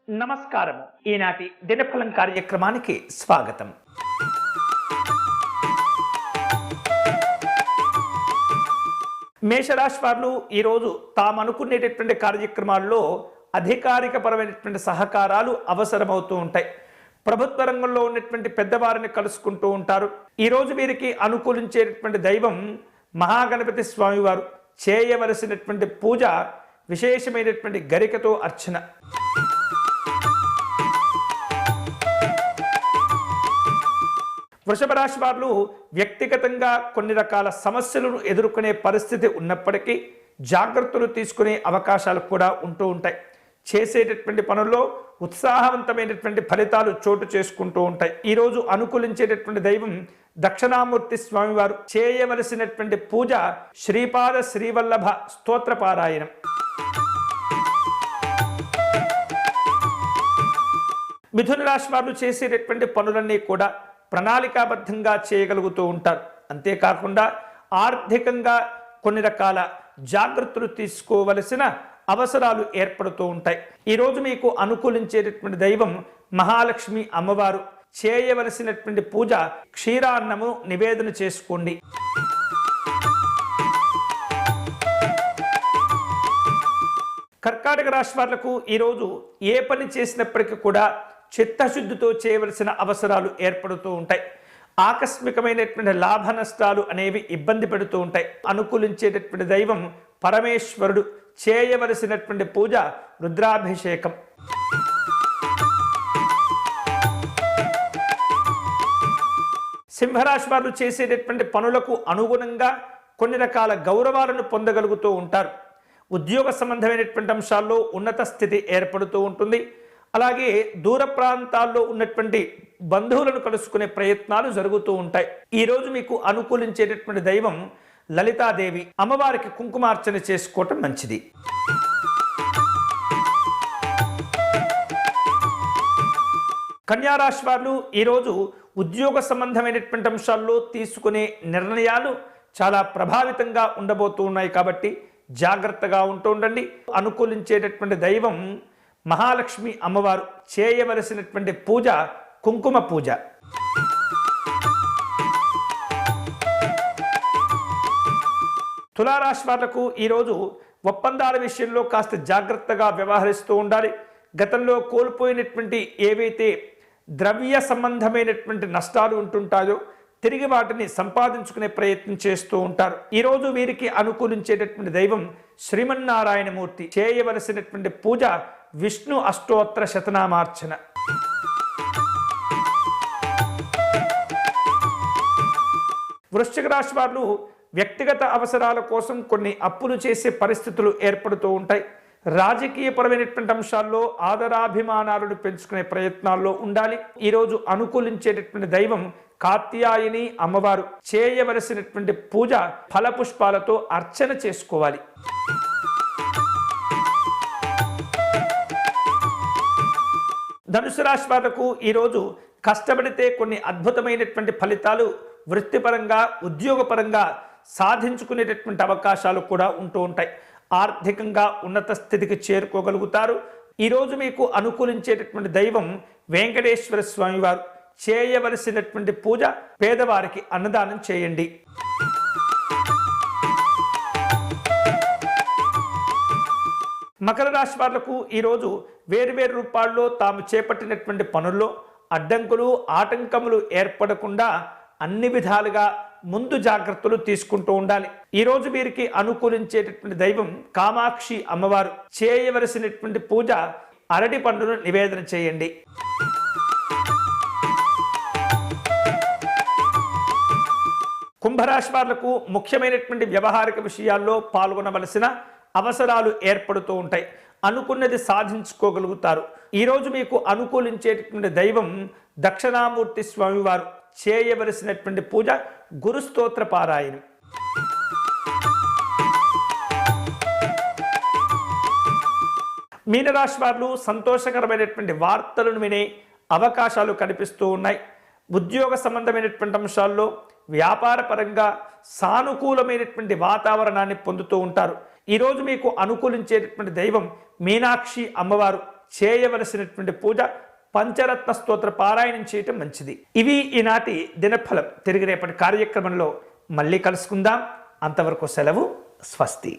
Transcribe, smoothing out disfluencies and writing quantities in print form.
నమస్కారం. ఈనాటి దినఫలం కార్యక్రమానికి స్వాగతం. మేషరాశి వారు ఈరోజు తాము అనుకునేటటువంటి కార్యక్రమాల్లో అధికారికపరమైనటువంటి సహకారాలు అవసరమవుతూ ఉంటాయి. ప్రభుత్వ రంగంలో ఉన్నటువంటి పెద్దవారిని కలుసుకుంటూ ఉంటారు. ఈరోజు వీరికి అనుకూలించేటటువంటి దైవం మహాగణపతి స్వామివారు. చేయవలసినటువంటి పూజ విశేషమైనటువంటి గరికతో అర్చన. వృషభ రాశి వారు వ్యక్తిగతంగా కొన్ని రకాల సమస్యలను ఎదుర్కొనే పరిస్థితి ఉన్నప్పటికీ జాగ్రత్తలు తీసుకునే అవకాశాలు కూడా ఉంటూ ఉంటాయి. చేసేటటువంటి పనుల్లో ఉత్సాహవంతమైనటువంటి ఫలితాలు చోటు చేసుకుంటూ ఉంటాయి. ఈరోజు అనుకూలించేటటువంటి దైవం దక్షిణామూర్తి స్వామివారు. చేయవలసినటువంటి పూజ శ్రీపాద శ్రీవల్లభ స్తోత్రపారాయణం. మిథున రాశి వారు చేసేటటువంటి పనులన్నీ కూడా ప్రణాళికాబద్ధంగా చేయగలుగుతూ ఉంటారు. అంతేకాకుండా ఆర్థికంగా కొన్ని రకాల జాగ్రత్తలు తీసుకోవలసిన అవసరాలు ఏర్పడుతూ ఉంటాయి. ఈరోజు మీకు అనుకూలించేటటువంటి దైవం మహాలక్ష్మి అమ్మవారు. చేయవలసినటువంటి పూజ క్షీరాన్నము నివేదన చేసుకోండి. కర్కాటక రాశి వాళ్లకు ఈరోజు ఏ పని చేసినప్పటికీ కూడా చిత్తశుద్ధితో చేయవలసిన అవసరాలు ఏర్పడుతూ ఉంటాయి. ఆకస్మికమైనటువంటి లాభ నష్టాలు అనేవి ఇబ్బంది పెడుతూ ఉంటాయి. అనుకూలించేటటువంటి దైవం పరమేశ్వరుడు. చేయవలసినటువంటి పూజ రుద్రాభిషేకం. సింహరాశి వారు చేసేటటువంటి పనులకు అనుగుణంగా కొన్ని రకాల గౌరవాలను పొందగలుగుతూ ఉంటారు. ఉద్యోగ సంబంధమైనటువంటి అంశాల్లో ఉన్నత స్థితి ఏర్పడుతూ ఉంటుంది. అలాగే దూర ప్రాంతాల్లో ఉన్నటువంటి బంధువులను కలుసుకునే ప్రయత్నాలు జరుగుతూ ఉంటాయి. ఈరోజు మీకు అనుకూలించేటటువంటి దైవం లలితాదేవి. అమ్మవారికి కుంకుమార్చన చేసుకోవటం మంచిది. కన్యారాశి వారు ఈరోజు ఉద్యోగ సంబంధమైనటువంటి అంశాల్లో తీసుకునే నిర్ణయాలు చాలా ప్రభావితంగా ఉండబోతూ ఉన్నాయి కాబట్టి జాగ్రత్తగా ఉంటూ ఉండండి. అనుకూలించేటటువంటి దైవం మహాలక్ష్మి అమ్మవారు. చేయవలసినటువంటి పూజ కుంకుమ పూజ. తులారాశి వాళ్లకు ఈరోజు ఒప్పందాల విషయంలో కాస్త జాగ్రత్తగా వ్యవహరిస్తూ ఉండాలి. గతంలో కోల్పోయినటువంటి ఏవైతే ద్రవ్య సంబంధమైనటువంటి నష్టాలు ఉంటుంటాయో తిరిగి వాటిని సంపాదించుకునే ప్రయత్నం చేస్తూ ఉంటారు. ఈరోజు వీరికి అనుకూలించేటటువంటి దైవం శ్రీమన్నారాయణమూర్తి. చేయవలసినటువంటి పూజ విష్ణు అష్టోత్తర శతనామార్చన. వృశ్చిక రాశి వారు వ్యక్తిగత అవసరాల కోసం కొన్ని అప్పులు చేసే పరిస్థితులు ఏర్పడుతూ ఉంటాయి. రాజకీయపరమైనటువంటి అంశాల్లో ఆదరాభిమానాలను పెంచుకునే ప్రయత్నాల్లో ఉండాలి. ఈరోజు అనుకూలించేటటువంటి దైవం కాత్యాయని అమ్మవారు. చేయవలసినటువంటి పూజ ఫలపుష్పాలతో అర్చన చేసుకోవాలి. ధనుసు రాశి వాళ్లకు ఈరోజు కష్టపడితే కొన్ని అద్భుతమైనటువంటి ఫలితాలు వృత్తిపరంగా ఉద్యోగపరంగా సాధించుకునేటటువంటి అవకాశాలు కూడా ఉంటూ ఉంటాయి. ఆర్థికంగా ఉన్నత స్థితికి చేరుకోగలుగుతారు. ఈరోజు మీకు అనుకూలించేటటువంటి దైవం వెంకటేశ్వర స్వామివారు. చేయవలసినటువంటి పూజ పేదవారికి అన్నదానం చేయండి. మకర రాశి వాళ్లకు ఈరోజు వేరువేరు రూపాల్లో తాము చేపట్టినటువంటి పనుల్లో అడ్డంకులు ఆటంకములు ఏర్పడకుండా అన్ని విధాలుగా ముందు జాగ్రత్తలు తీసుకుంటూ ఉండాలి. ఈరోజు వీరికి అనుకూలించేటటువంటి దైవం కామాక్షి అమ్మవారు. చేయవలసినటువంటి పూజ అరటి పండును నివేదన చేయండి. కుంభరాశి వాళ్లకు ముఖ్యమైనటువంటి వ్యవహారిక విషయాల్లో పాల్గొనవలసిన అవసరాలు ఏర్పడుతూ ఉంటాయి. అనుకున్నది సాధించుకోగలుగుతారు. ఈరోజు మీకు అనుకూలించేటటువంటి దైవం దక్షిణామూర్తి స్వామివారు. చేయవలసినటువంటి పూజ గురుస్తోత్ర పారాయణం. మీనరాశి వారు సంతోషకరమైనటువంటి వార్తలను వినే అవకాశాలు కనిపిస్తూ ఉన్నాయి. ఉద్యోగ సంబంధమైనటువంటి అంశాల్లో వ్యాపార పరంగా సానుకూలమైనటువంటి వాతావరణాన్ని పొందుతూ ఉంటారు. ఈరోజు మీకు అనుకూలించేటటువంటి దైవం మీనాక్షి అమ్మవారు. చేయవలసినటువంటి పూజ పంచరత్న స్తోత్ర పారాయణం చేయటం మంచిది. ఇవి ఈనాటి దినఫలం. తిరిగి రేపటి కార్యక్రమంలో మళ్ళీ కలుసుకుందాం. అంతవరకు సెలవు. స్వస్తి.